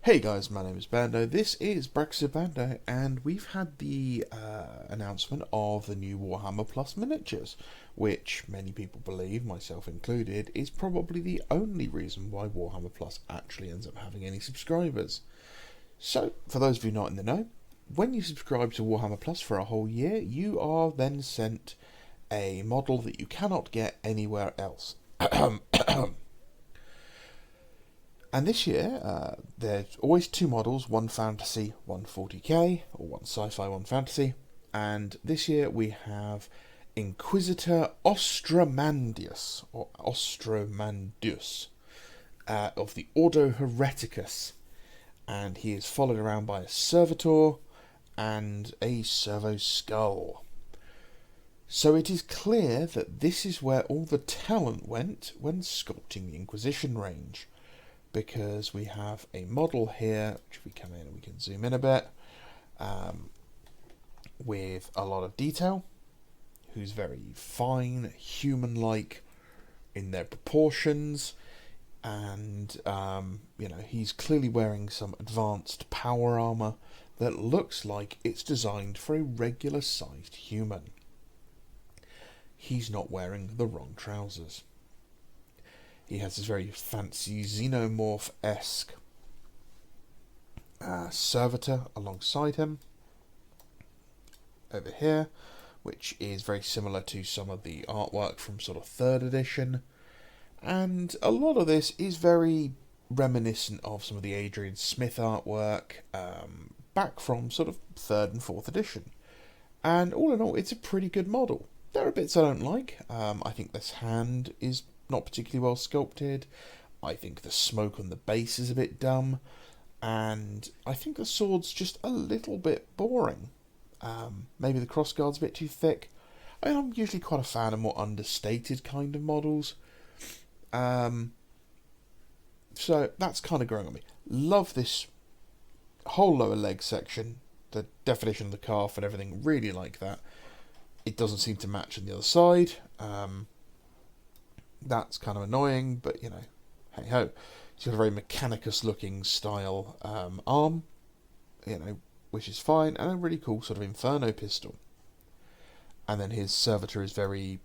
Hey guys, my name is Bando, this is Brexit Bando, and we've had the announcement of the new Warhammer Plus miniatures, which many people believe, myself included, is probably the only reason why Warhammer Plus actually ends up having any subscribers. So, for those of you not in the know, when you subscribe to Warhammer Plus for a whole year, you are then sent a model that you cannot get anywhere else. And this year, there's always two models, one fantasy, one 40k, or one sci-fi, one fantasy. And this year we have Inquisitor Ostromandius, or Ostromandius, of the Ordo Hereticus. And he is followed around by a Servitor and a Servo Skull. So it is clear that this is where all the talent went when sculpting the Inquisition range, because we have a model here, which if we come in and we can zoom in a bit, with a lot of detail, who's very fine, human-like in their proportions, and he's clearly wearing some advanced power armor that looks like it's designed for a regular-sized human. He's not wearing the wrong trousers. He has this very fancy xenomorph-esque servitor alongside him over here, which is very similar to some of the artwork from sort of 3rd edition. And a lot of this is very reminiscent of some of the Adrian Smith artwork back from sort of 3rd and 4th edition. And all in all, it's a pretty good model. There are bits I don't like. I think this hand is not particularly well sculpted. I think the smoke on the base is a bit dumb, and I think the sword's just a little bit boring. Maybe the crossguard's a bit too thick. I'm usually quite a fan of more understated kind of models, so that's kind of growing on me. Love this whole lower leg section, the definition of the calf and everything, really like that. It doesn't seem to match on the other side. That's kind of annoying, but hey ho. He's got a very Mechanicus looking style arm, which is fine, and a really cool sort of Inferno pistol. And then his servitor is very,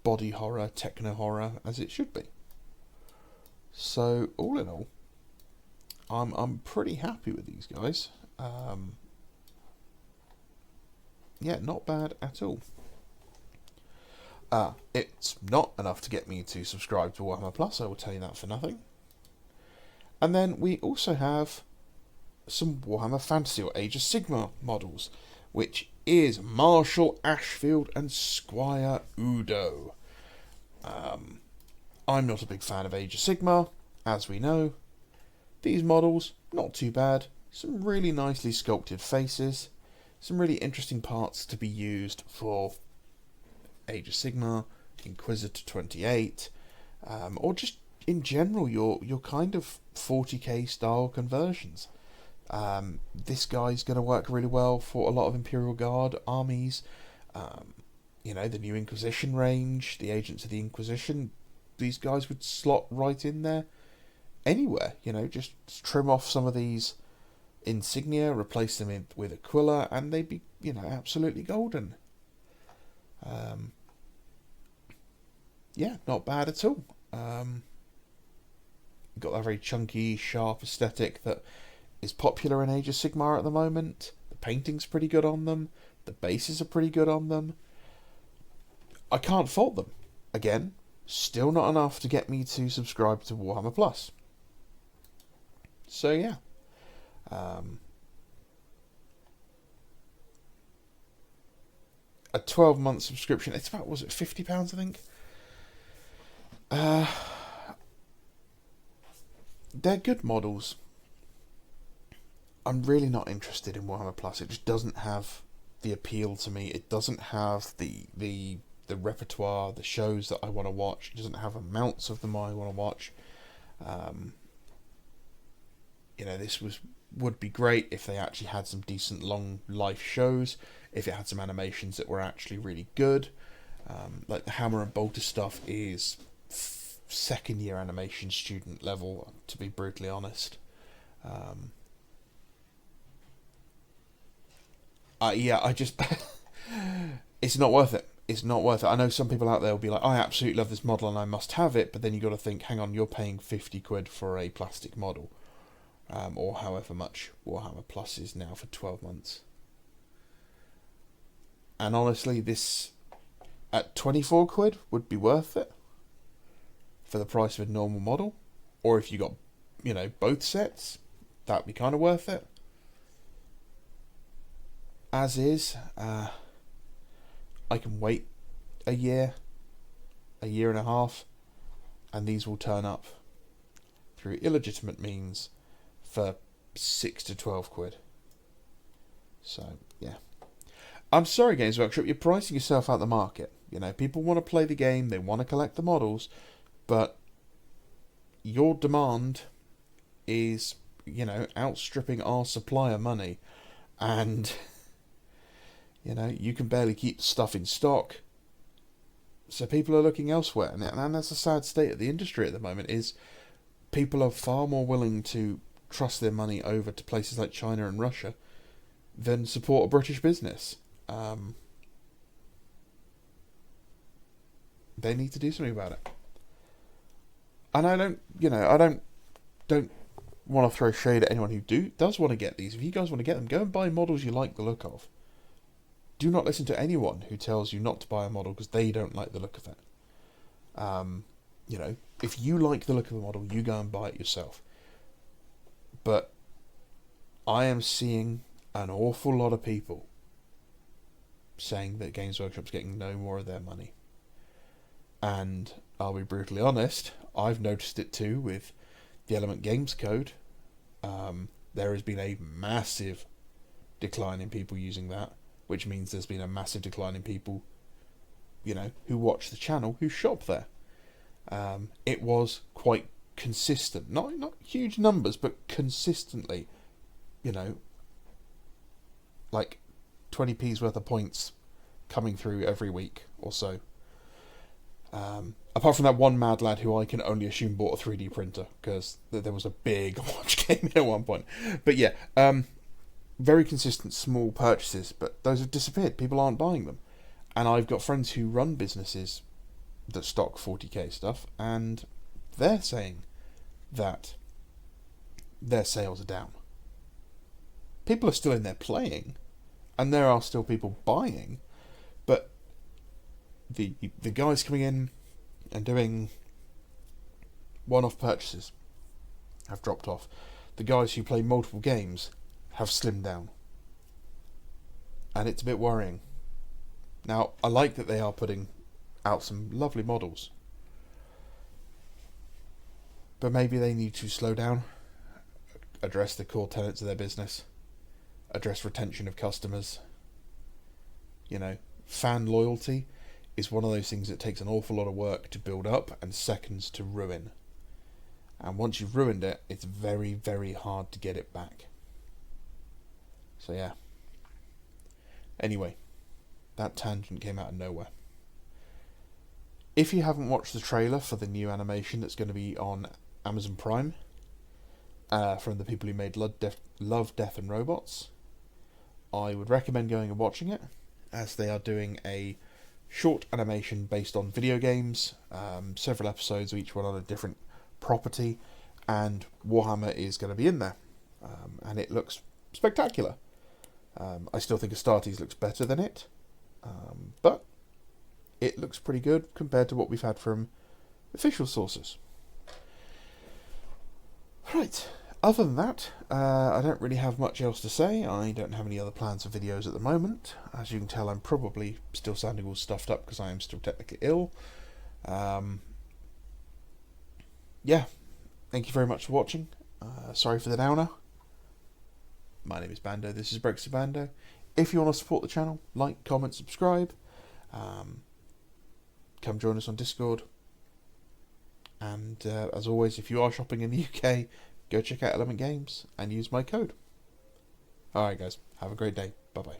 body horror, techno horror, as it should be. So all in all, I'm pretty happy with these guys. Not bad at all. It's not enough to get me to subscribe to Warhammer Plus, I will tell you that for nothing. And then we also have some Warhammer Fantasy or Age of Sigmar models, which is Marshal Ashfield and Squire Udo. I'm not a big fan of Age of Sigmar, as we know. These models, not too bad. Some really nicely sculpted faces. Some really interesting parts to be used for Age of Sigmar, Inquisitor 28, or just in general your kind of 40k style conversions. This guy's going to work really well for a lot of Imperial Guard armies. The new Inquisition range, the Agents of the Inquisition, these guys would slot right in there anywhere. Just trim off some of these insignia, replace them with Aquila, and they'd be, absolutely golden. Not bad at all. Got that very chunky, sharp aesthetic that is popular in Age of Sigmar at the moment. The painting's pretty good on them. The bases are pretty good on them. I can't fault them. Again, still not enough to get me to subscribe to Warhammer Plus. So yeah. A 12-month subscription. It's about, was it £50, I think? They're good models. I'm really not interested in Warhammer Plus. It just doesn't have the appeal to me. It doesn't have the repertoire, the shows that I want to watch. It doesn't have amounts of them I want to watch. This would be great if they actually had some decent long life shows, if it had some animations that were actually really good. Like the Hammer and Bolter stuff is second year animation student level, to be brutally honest. I just it's not worth it. It's not worth it. I know some people out there will be like, I absolutely love this model and I must have it, but then you got to think, hang on, you're paying 50 quid for a plastic model, or however much Warhammer Plus is now for 12 months. And honestly, this at 24 quid would be worth it for the price of a normal model. Or if you got, both sets, that'd be kind of worth it. As is, I can wait a year and a half, and these will turn up through illegitimate means for 6 to 12 quid. So, yeah. I'm sorry, Games Workshop, you're pricing yourself out the market. People want to play the game, they want to collect the models, but your demand is, outstripping our supply of money, and you can barely keep the stuff in stock. So people are looking elsewhere, and that's a sad state of the industry at the moment, is people are far more willing to trust their money over to places like China and Russia than support a British business. They need to do something about it. And I don't want to throw shade at anyone who does want to get these. If you guys want to get them, go and buy models you like the look of. Do not listen to anyone who tells you not to buy a model because they don't like the look of it. If you like the look of a model, you go and buy it yourself. But I am seeing an awful lot of people saying that Games Workshop's getting no more of their money. And I'll be brutally honest, I've noticed it too with the Element Games code. There has been a massive decline in people using that, which means there's been a massive decline in people, who watch the channel, who shop there. It was quite consistent, not huge numbers, but consistently, like 20p's worth of points coming through every week or so. Apart from that one mad lad who I can only assume bought a 3D printer because there was a big watch game at one point. But yeah, very consistent small purchases, but those have disappeared. People aren't buying them. And I've got friends who run businesses that stock 40k stuff, and they're saying that their sales are down. People are still in there playing, and there are still people buying, but the guys coming in and doing one-off purchases have dropped off. The guys who play multiple games have slimmed down, and it's a bit worrying. Now, I like that they are putting out some lovely models, but maybe they need to slow down, address the core tenets of their business, address retention of customers. Fan loyalty is one of those things that takes an awful lot of work to build up and seconds to ruin. And once you've ruined it, it's very, very hard to get it back. So yeah. Anyway, that tangent came out of nowhere. If you haven't watched the trailer for the new animation that's going to be on Amazon Prime, from the people who made Love, Death and Robots, I would recommend going and watching it, as they are doing a short animation based on video games, several episodes, each one on a different property, and Warhammer is going to be in there, and it looks spectacular. I still think Astartes looks better than it, but it looks pretty good compared to what we've had from official sources. Right, other than that, I don't really have much else to say. I don't have any other plans for videos at the moment. As you can tell, I'm probably still sounding all stuffed up because I am still technically ill. Yeah, thank you very much for watching. Sorry for the downer. My name is Bando, this is Brexit Bando. If you want to support the channel, like, comment, subscribe. Come join us on Discord. And as always, if you are shopping in the UK, go check out Element Games and use my code. Alright guys, have a great day. Bye bye.